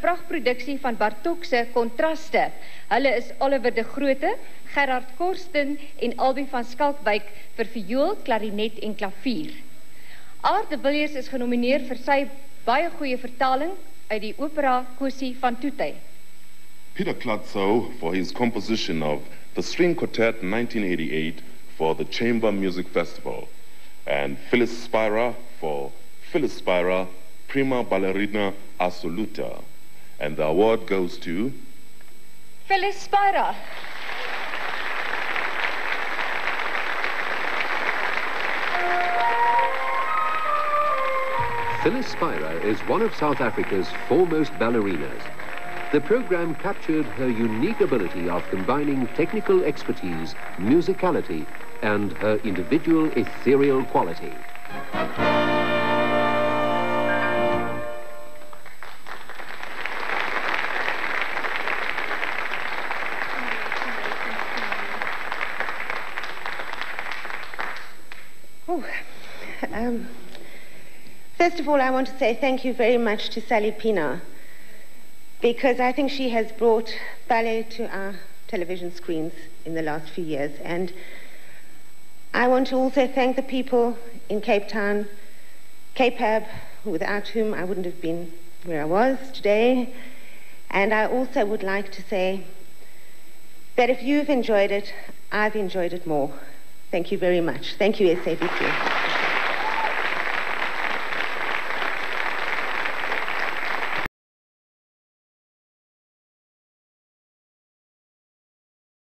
pragtproduksie van Bartók se Kontraste. Hulle is Oliver de Groote, Gerard Korsten en Albie van Skalkwyk vir viool, klarinet en klavier. Art de Villiers is genomineer vir sy baie goeie vertaling uit die opera Kosie van Toetey. Peter Klatzow for his composition of the String Quartet 1988 for the Chamber Music Festival, and Phyllis Spira for Phyllis Spira, Prima Ballerina Assoluta. And the award goes to Phyllis Spira. Phyllis Spira is one of South Africa's foremost ballerinas. The program captured her unique ability of combining technical expertise, musicality, and her individual ethereal quality. First of all, I want to say thank you very much to Sally Pina, because I think she has brought ballet to our television screens in the last few years. And I want to also thank the people in Cape Town, KPAB, without whom I wouldn't have been where I was today. And I also would like to say that if you've enjoyed it, I've enjoyed it more. Thank you very much. Thank you, SABC.